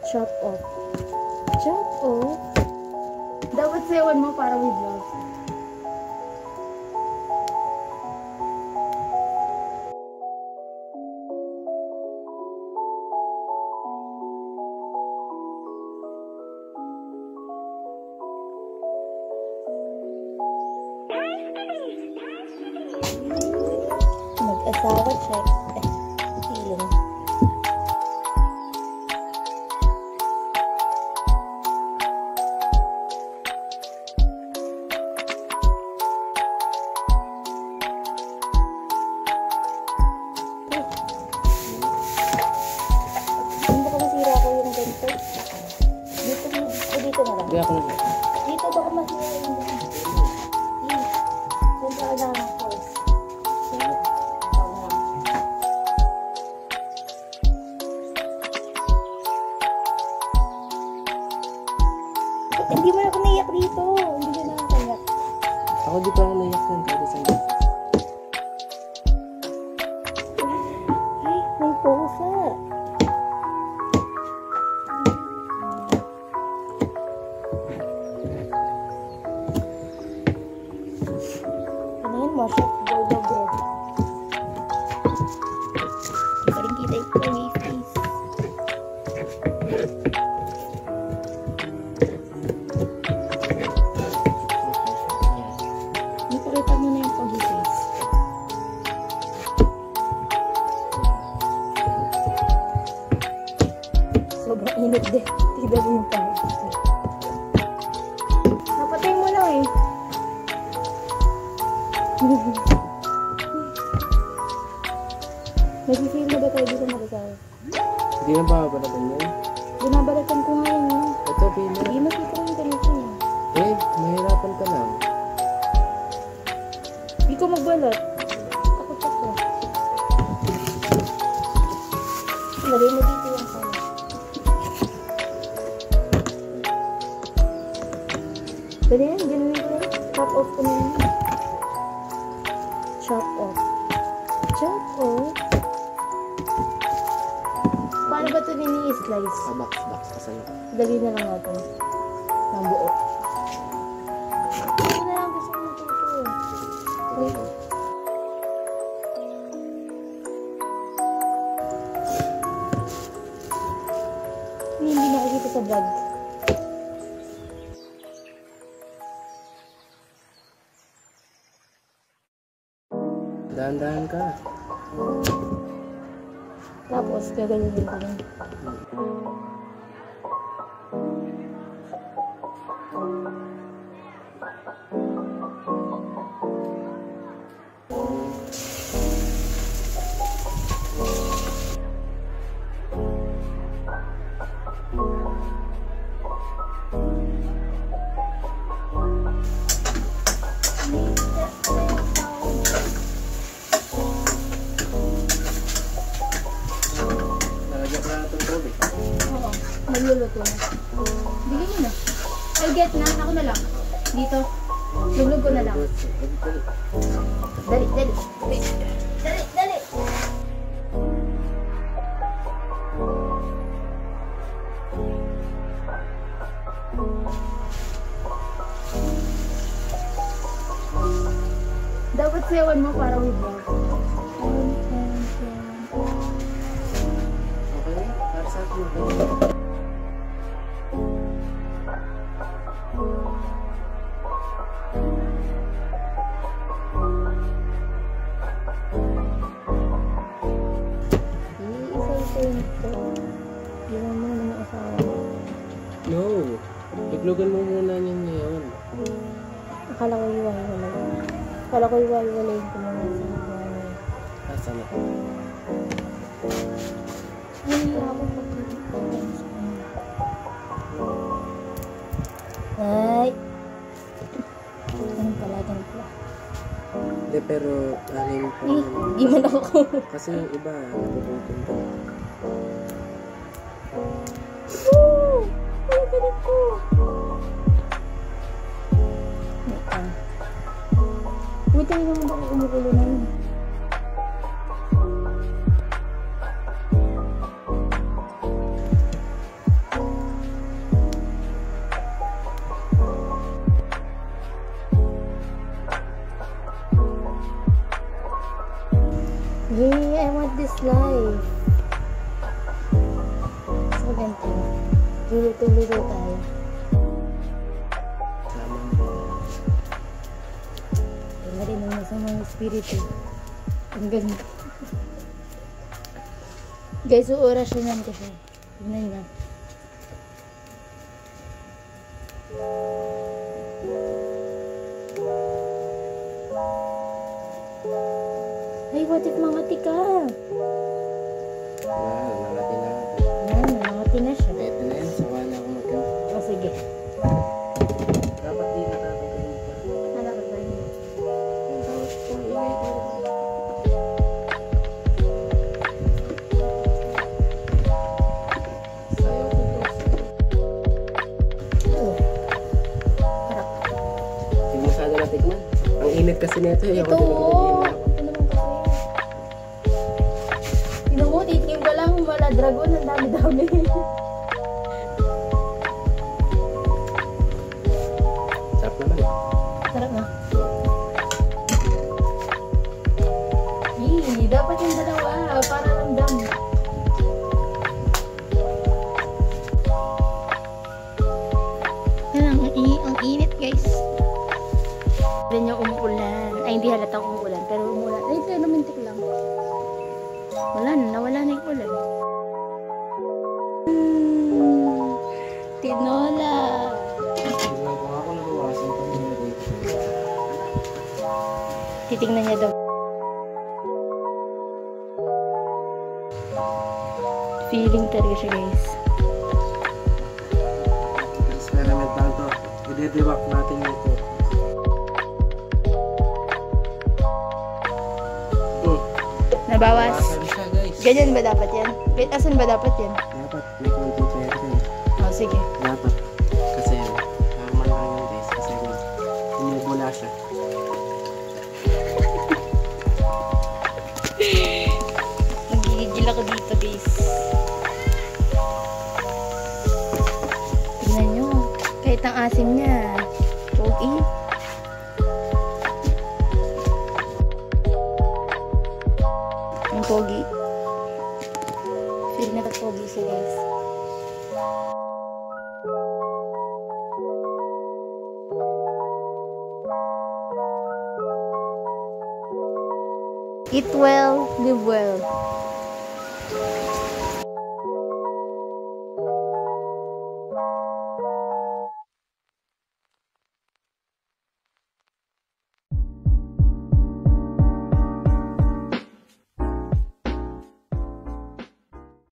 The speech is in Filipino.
Chop off. Chop off. Dapat sayawan mo para with love. Mag-asawa check. Feeling. Dito na lang. Dito baka masira yung dito. Doon sa kailangan ng force. Hindi mo na ako naiyak dito. Hindi ka na nakayak. Ako di pa ako naiyak nun. Ay, may pusa. Masuk bodo bread. Paling kita ikut lagi please. Ini pakita mo na yung pag-face. Sobrang init din. Tignan mo yung pag-face. Napatay mo lang eh. Nag-feel na ba tayo dito mag-asawa? Hindi na ba balatan yan? Binabalatan ko nga yun. Ito, pila. Hindi makita ko yung ganito niya. Mahirapan ka lang. Hindi ko magbalat. Takot ako. Lagay mo dito yung sana. Dali yan, ganunin ko yan. Chop off ko na yan. Chop off. Chop off. Paano ba ito nini-slice? Box kasaya. Lagay na lang natin. Ng buo. Ito na lang gusto mo ito. Wait. Hindi nakikita sa vlog. Dahan-dahan ka. Tapos, gagalawin ko lang. Oo, magluluto na. Bigyan mo na. I'll get na, ako na lang. Dito. Luglog ko na lang. Dali, dali. Dali, dali. Dapat sayawan mo para with love. Okay? Para sa akin. Isa-isayin ko. Iwan mo naman ang asawa. No. Iglugan mo muna niyan ngayon. Akala ko iwahiwalay. Akala ko iwahiwalay ko muna sa mga. Asan ako? Hindi ako pagkakita sa kanya. Ay! Ganun pala, ganun pala. Hindi, pero alin pa Eh, giman ako. Kasi yung iba, napuputol pa. Woo! Ay, galit ko! Wait, tayo naman baka kumukulo na yun. is life. So, ganito. Luluto-luto tayo. Wala rin ang masamang espiritu. Ang ganda. Guys, uorasyonan ko siya. Tignan niya. Ay, what if mamati ka? Wala, nakati na. Yan, mamati na siya. Ito na yan, sawa na ako mag-count. O, sige. Dapat di nakakagaling pa. Hanap ba yun? Tapos kung ingay ko. Sayo ko po. Oo. Harap. Hindi masyado natikman. Ang init kasi nito. Ito, oo. Ito naman kasi. Tinan mo, titikim ka lang. Wala dragon. Ang dami-dami. Sarap naman eh. Sarap na. Dapat yung dalawa. Para ramdam. Yan, ang init guys. Hindi niya umuulan. Ay, hindi halata umuulan. Pero umuulan. Ay, ito lumintik lang. Wala na. Nawala na yung ulan. Tinola. Tignan ko ako nabawasan pa nila dito. Titignan niya daw. Feeling talaga siya guys. Experiment lang to. I-deadlock natin ito. Nabawas. Nabawasan siya guys. Ganyan ba dapat yan? Asan ba dapat yan? Dapat may konting pwede rin. Oh, sige. Dapat. Kasi normal lang yun guys. Kasi umubula siya. Nagigigil ako dito guys. Tingnan nyo. Kahit ang asim niya. Pogi. Ang pogi. Feel na pogi siya guys. Eat well, live well.